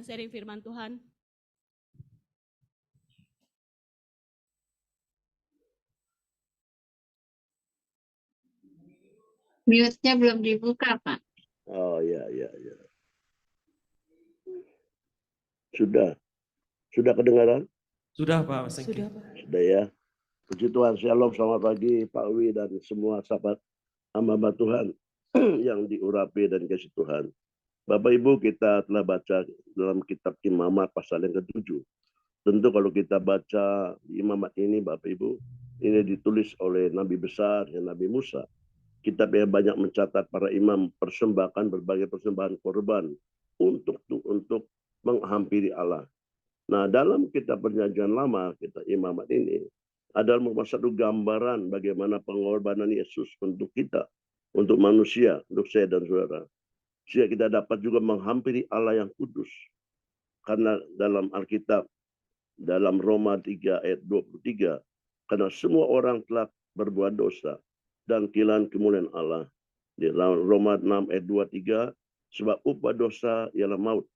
sharing firman Tuhan. Mute-nya belum dibuka, Pak. Oh ya. Sudah kedengaran? Sudah Pak. Sudah, Pak. Sudah ya. Puji Tuhan, shalom, selamat pagi Pak Wi dan semua sahabat hamba Tuhan yang diurapi dan kasih Tuhan. Bapak Ibu, kita telah baca dalam kitab Imamat pasal yang ke-7. Tentu kalau kita baca Imamat ini Bapak Ibu, ini ditulis oleh Nabi besar, Nabi Musa. Kitab yang banyak mencatat para imam persembahkan berbagai persembahan korban untuk menghampiri Allah. Nah, dalam kitab Perjanjian Lama, kitab Imamat ini adalah merupakan satu gambaran bagaimana pengorbanan Yesus untuk kita, untuk manusia, untuk saya dan saudara. Sehingga kita dapat juga menghampiri Allah yang kudus. Karena dalam Alkitab, dalam Roma 3 ayat 23, karena semua orang telah berbuat dosa dan kehilangan kemuliaan Allah. Di dalam Roma 6 ayat 23, sebab upah dosa ialah maut.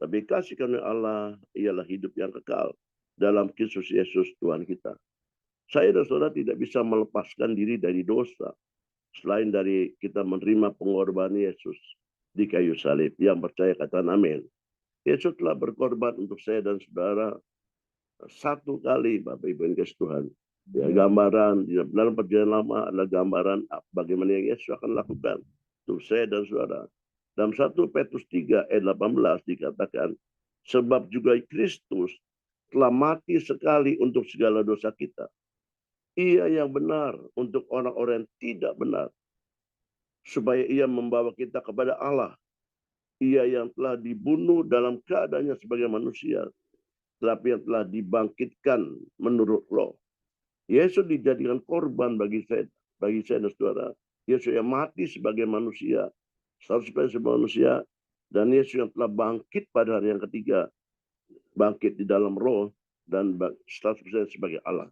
Tapi kasih karunia Allah ialah hidup yang kekal dalam Kristus Yesus Tuhan kita. Saya dan saudara tidak bisa melepaskan diri dari dosa selain dari kita menerima pengorbanan Yesus di kayu salib. Yang percaya katakan amin. Yesus telah berkorban untuk saya dan saudara satu kali, Bapak Ibu yang kasih Tuhan. Ya, gambaran dalam Perjanjian Lama adalah gambaran bagaimana yang Yesus akan lakukan untuk saya dan saudara. Dalam 1 Petrus 3 ayat 18 dikatakan, sebab juga Kristus telah mati sekali untuk segala dosa kita. Ia yang benar untuk orang-orang yang tidak benar, supaya ia membawa kita kepada Allah. Ia yang telah dibunuh dalam keadaannya sebagai manusia, tetapi yang telah dibangkitkan menurut roh. Yesus dijadikan korban bagi saya dan saudara. Yesus yang mati sebagai manusia, 100% sebagai manusia, dan Yesus yang telah bangkit pada hari yang ketiga, bangkit di dalam roh dan 100% sebagai Allah.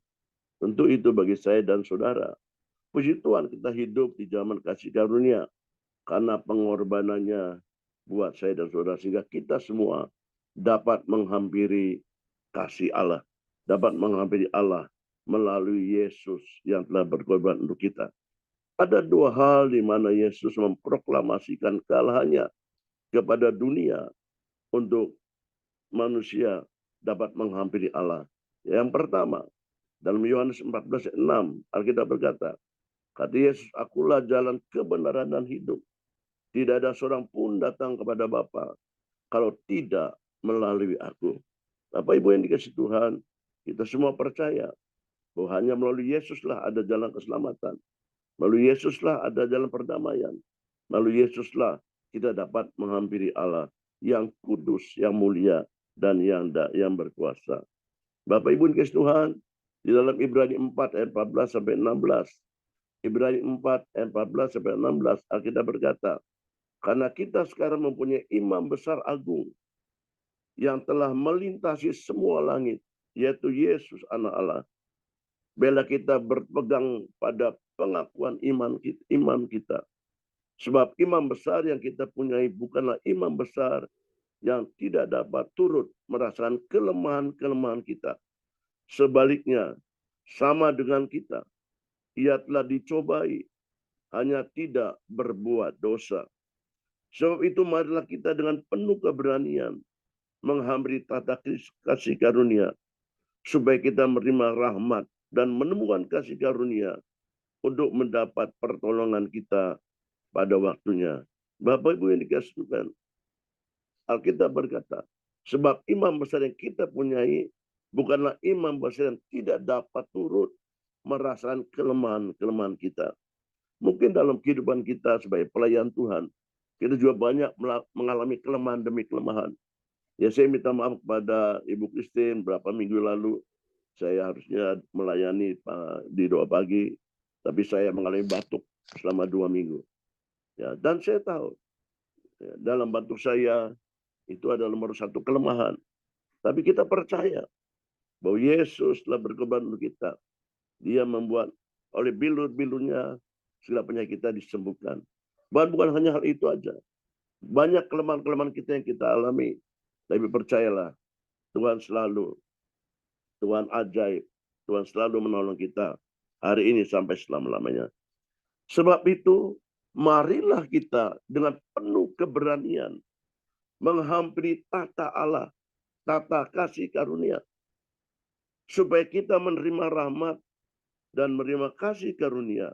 Tentu itu bagi saya dan saudara. Puji Tuhan kita hidup di zaman kasih karunia karena pengorbanannya buat saya dan saudara, sehingga kita semua dapat menghampiri kasih Allah, dapat menghampiri Allah melalui Yesus yang telah berkorban untuk kita. Ada dua hal di mana Yesus memproklamasikan kekalahannya kepada dunia untuk manusia dapat menghampiri Allah. Yang pertama, dalam Yohanes 14 ayat 6, Alkitab berkata, kata Yesus, akulah jalan kebenaran dan hidup. Tidak ada seorang pun datang kepada Bapa kalau tidak melalui aku. Bapak Ibu yang dikasih Tuhan, kita semua percaya bahwa hanya melalui Yesuslah ada jalan keselamatan. Melalui Yesuslah ada jalan perdamaian. Melalui Yesuslah kita dapat menghampiri Allah yang kudus, yang mulia, dan yang berkuasa. Bapak Ibu dikasih Tuhan, di dalam Ibrani 4 ayat 14 sampai 16. Ibrani 4 ayat 14 sampai 16, Alkitab berkata, karena kita sekarang mempunyai imam besar agung yang telah melintasi semua langit, yaitu Yesus anak Allah. Bila kita berpegang pada pengakuan iman kita. Sebab imam besar yang kita punyai bukanlah imam besar yang tidak dapat turut merasakan kelemahan-kelemahan kita. Sebaliknya, sama dengan kita, ia telah dicobai, hanya tidak berbuat dosa. Sebab itu marilah kita dengan penuh keberanian menghampiri tahta kasih karunia, supaya kita menerima rahmat dan menemukan kasih karunia untuk mendapat pertolongan kita pada waktunya. Bapak Ibu yang dikasih Tuhan, Alkitab berkata, sebab imam besar yang kita punyai bukanlah imam besar yang tidak dapat turut merasakan kelemahan-kelemahan kita. Mungkin dalam kehidupan kita sebagai pelayan Tuhan, kita juga banyak mengalami kelemahan demi kelemahan. Ya, saya minta maaf kepada Ibu Christine, berapa minggu lalu saya harusnya melayani di doa pagi, tapi saya mengalami batuk selama 2 minggu. Ya, dan saya tahu ya, dalam batuk saya itu adalah nomor satu kelemahan. Tapi kita percaya bahwa Yesus telah berkorban untuk kita. Dia membuat oleh bilur-bilurnya segala penyakit kita disembuhkan. Bukan hanya hal itu aja. Banyak kelemahan-kelemahan kita yang kita alami. Tapi percayalah, Tuhan ajaib, Tuhan selalu menolong kita hari ini sampai selama-lamanya. Sebab itu, marilah kita dengan penuh keberanian menghampiri tata Allah, tata kasih karunia, supaya kita menerima rahmat dan menerima kasih karunia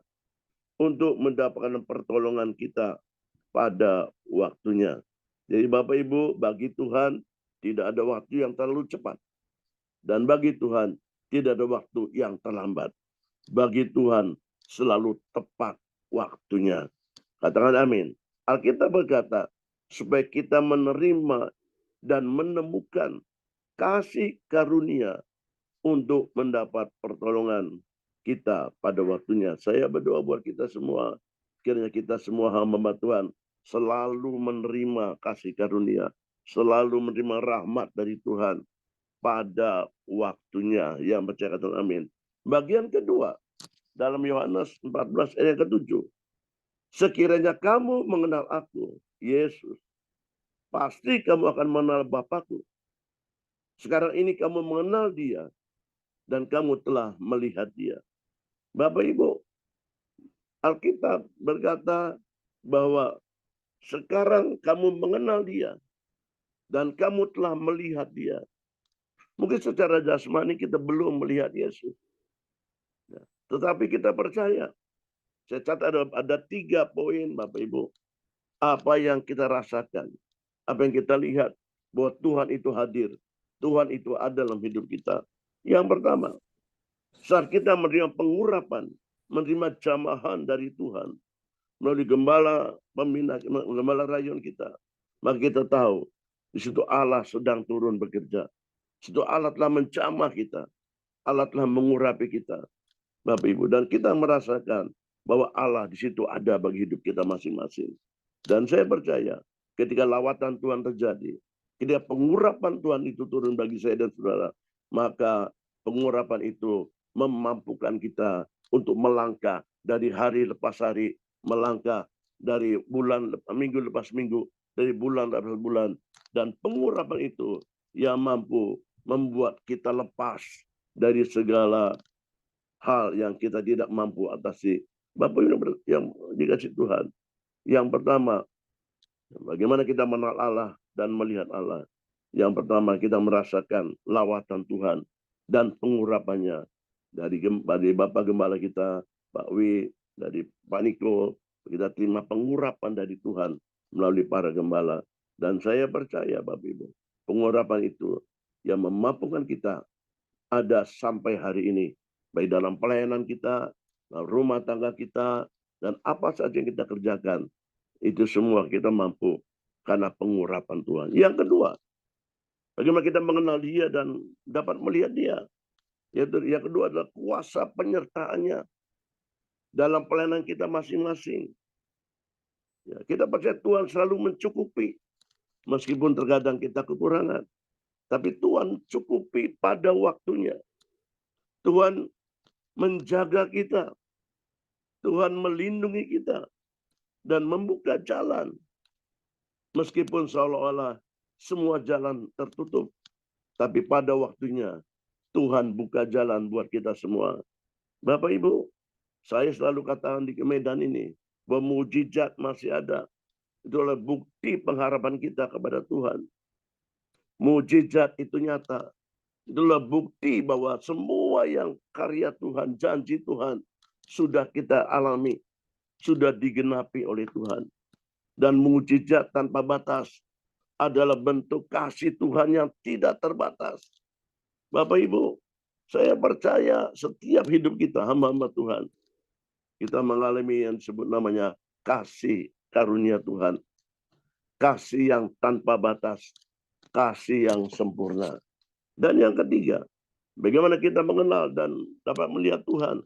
untuk mendapatkan pertolongan kita pada waktunya. Jadi Bapak Ibu, bagi Tuhan tidak ada waktu yang terlalu cepat. Dan bagi Tuhan tidak ada waktu yang terlambat. Bagi Tuhan selalu tepat waktunya. Katakan amin. Alkitab berkata, supaya kita menerima dan menemukan kasih karunia untuk mendapat pertolongan kita pada waktunya. Saya berdoa buat kita semua. Kiranya kita semua hamba Tuhan selalu menerima kasih karunia. Selalu menerima rahmat dari Tuhan pada waktunya. Yang percaya katakan amin. Bagian kedua, dalam Yohanes 14 ayat ke-7. Sekiranya kamu mengenal aku, Yesus, pasti kamu akan mengenal Bapakku. Sekarang ini kamu mengenal dia dan kamu telah melihat dia. Bapak Ibu, Alkitab berkata bahwa sekarang kamu mengenal dia dan kamu telah melihat dia. Mungkin secara jasmani kita belum melihat Yesus. Tetapi kita percaya. Saya catat ada 3 poin Bapak Ibu. Apa yang kita rasakan. Apa yang kita lihat. Bahwa Tuhan itu hadir. Tuhan itu ada dalam hidup kita. Yang pertama. Saat kita menerima pengurapan. Menerima jamahan dari Tuhan. Melalui gembala pembina, gembala rayon kita. Maka kita tahu. Di situ Allah sedang turun bekerja. Di situ Allah telah menjamah kita. Allah telah mengurapi kita. Bapak Ibu. Dan kita merasakan bahwa Allah di situ ada bagi hidup kita masing-masing. Dan saya percaya ketika lawatan Tuhan terjadi, ketika pengurapan Tuhan itu turun bagi saya dan saudara, maka pengurapan itu memampukan kita untuk melangkah dari hari lepas hari, melangkah dari bulan minggu lepas minggu, dari bulan lepas bulan. Dan pengurapan itu yang mampu membuat kita lepas dari segala hal yang kita tidak mampu atasi. Bapak Ibu yang dikasih Tuhan. Yang pertama, bagaimana kita mengenal Allah dan melihat Allah. Yang pertama, kita merasakan lawatan Tuhan dan pengurapannya. Dari Bapak Gembala kita, Pak Wi, dari Pak Niko, kita terima pengurapan dari Tuhan melalui para gembala. Dan saya percaya Bapak Ibu, pengurapan itu yang memampukan kita ada sampai hari ini. Baik dalam pelayanan kita, rumah tangga kita, dan apa saja yang kita kerjakan. Itu semua kita mampu karena pengurapan Tuhan. Yang kedua, bagaimana kita mengenal dia dan dapat melihat dia. Yang kedua adalah kuasa penyertaannya dalam pelayanan kita masing-masing. Ya, kita percaya Tuhan selalu mencukupi. Meskipun terkadang kita kekurangan. Tapi Tuhan cukupi pada waktunya. Tuhan menjaga kita. Tuhan melindungi kita. Dan membuka jalan. Meskipun seolah-olah semua jalan tertutup. Tapi pada waktunya Tuhan buka jalan buat kita semua. Bapak Ibu, saya selalu katakan di Medan ini. Bahwa mujizat masih ada. Itu adalah bukti pengharapan kita kepada Tuhan. Mujizat itu nyata. Itulah bukti bahwa semua yang karya Tuhan, janji Tuhan sudah kita alami, sudah digenapi oleh Tuhan. Dan mujizat tanpa batas adalah bentuk kasih Tuhan yang tidak terbatas. Bapak Ibu, saya percaya setiap hidup kita hamba-hamba Tuhan, kita mengalami yang disebut namanya kasih karunia Tuhan. Kasih yang tanpa batas, kasih yang sempurna. Dan yang ketiga, bagaimana kita mengenal dan dapat melihat Tuhan.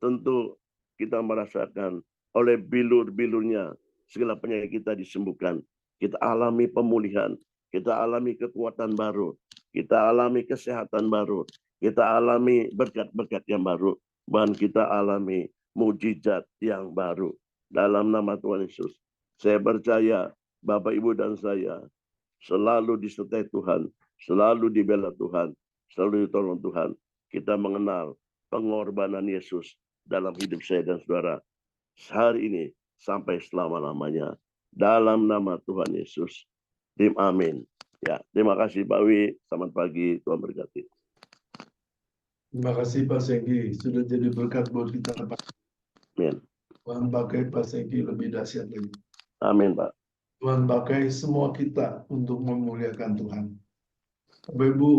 Tentu kita merasakan oleh bilur-bilurnya segala penyakit kita disembuhkan. Kita alami pemulihan, kita alami kekuatan baru, kita alami kesehatan baru, kita alami berkat-berkat yang baru, bahkan kita alami mujizat yang baru. Dalam nama Tuhan Yesus, saya percaya Bapak, Ibu, dan saya selalu disertai Tuhan, selalu dibela Tuhan, selalu ditolong Tuhan. Kita mengenal pengorbanan Yesus dalam hidup saya dan saudara hari ini sampai selama-lamanya. Dalam nama Tuhan Yesus. Amin. Ya, terima kasih Pak Wi. Selamat pagi, Tuhan berkati. Terima kasih Pak Senggi, sudah jadi berkat buat kita Pak. Amin. Tuhan pakai Pak Senggi lebih dahsyat lagi. Amin, Pak. Tuhan pakai semua kita untuk memuliakan Tuhan. Bapak Ibu,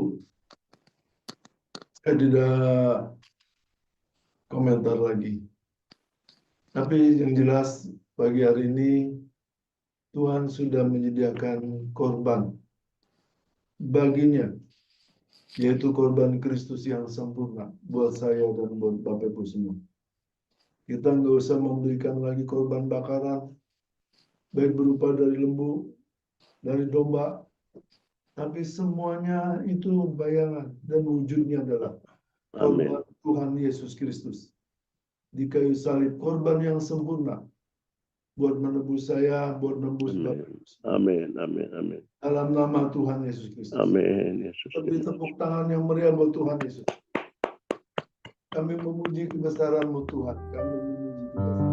saya tidak komentar lagi. Tapi yang jelas pagi hari ini Tuhan sudah menyediakan korban baginya, yaitu korban Kristus yang sempurna buat saya dan buat Bapak Ibu semua. Kita nggak usah memberikan lagi korban bakaran, baik berupa dari lembu, dari domba, tapi semuanya itu bayangan dan wujudnya adalah korban Tuhan Yesus Kristus. Di kayu salib, korban yang sempurna buat menebus saya, buat menebus Bapak. Amin, amin, amin. Dalam nama Tuhan Yesus Kristus. Amin, Yesus. Beri tepuk tangan yang meriah buat Tuhan Yesus. Kami memuji kebesaran-Mu Tuhan. Kami memuji kebesaran.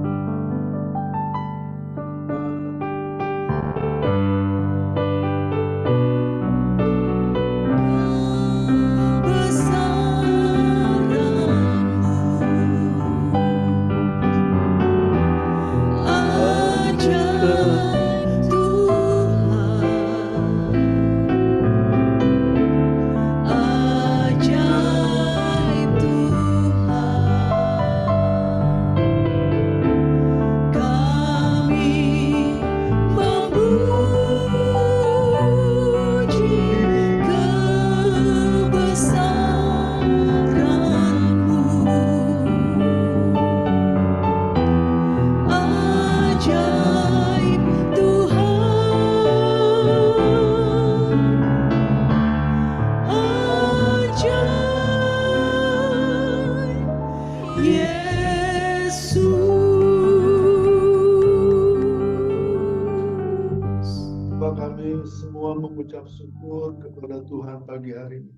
Kami semua mengucap syukur kepada Tuhan pagi hari ini.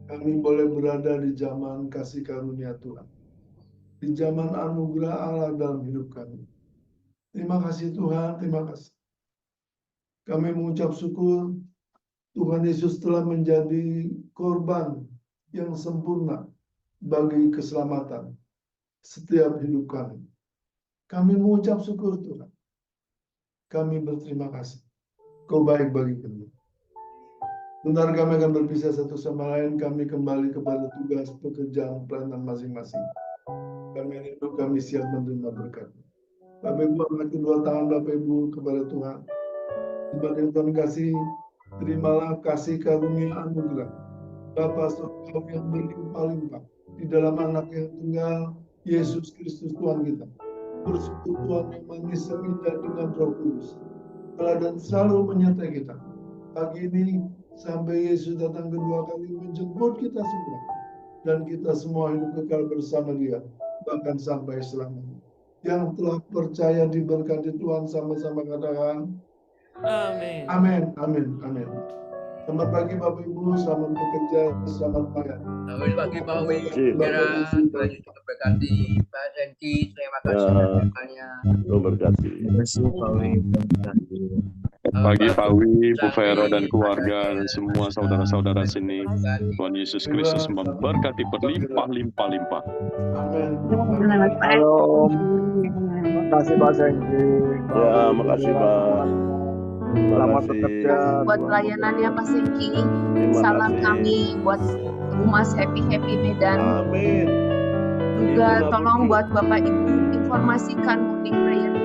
Kami boleh berada di zaman kasih karunia Tuhan, di zaman anugerah Allah dalam hidup kami. Terima kasih Tuhan, terima kasih. Kami mengucap syukur Tuhan Yesus telah menjadi korban yang sempurna bagi keselamatan setiap hidup kami. Kami mengucap syukur Tuhan. Kami berterima kasih. Kau baik bagi kami. Bentar kami akan berpisah satu sama lain. Kami kembali kepada tugas pekerjaan pelayanan masing-masing. Kami rindu, kami siap menerima berkat. Bapak Ibu, angkat kedua tangan Bapak Ibu kepada Tuhan. Dibanding Tuhan kasih, terimalah kasih karunia anugerah Bapa Surgawi yang berlimpah-limpah di dalam anak yang tunggal, Yesus Kristus Tuhan kita. Bersyukur Tuhan yang manis seindah dengan Roh Kudus dan selalu menyertai kita. Pagi ini sampai Yesus datang kedua kali menjemput kita semua, dan kita semua hidup kekal bersama Dia bahkan sampai selamanya. Yang telah percaya diberkati Tuhan sama-sama katakan amin. Amin, amin, amin. Selamat pagi Bapak Ibu, selamat bekerja, selamat pagi. Selamat pagi Pak Wi, kira Tuhan Yesus berkati Pak Sengki, terima kasih banyak. Tuhan berkati. Terima kasih Pak Wi. Pagi Pak Wi, Bu Vera dan keluarga dan semua saudara-saudara sini. Tuhan Yesus Kristus memberkati berlimpah-limpah-limpah. Amin. Halo. Terima kasih Pak Sengki. Ya, makasih Pak. Selamat bekerja. Buat pelayanannya Pak Sengki. Terima Salam kasih. kami buat Humas Happy Medan. Amin. Juga tolong buat Bapak Ibu informasikan morning prayer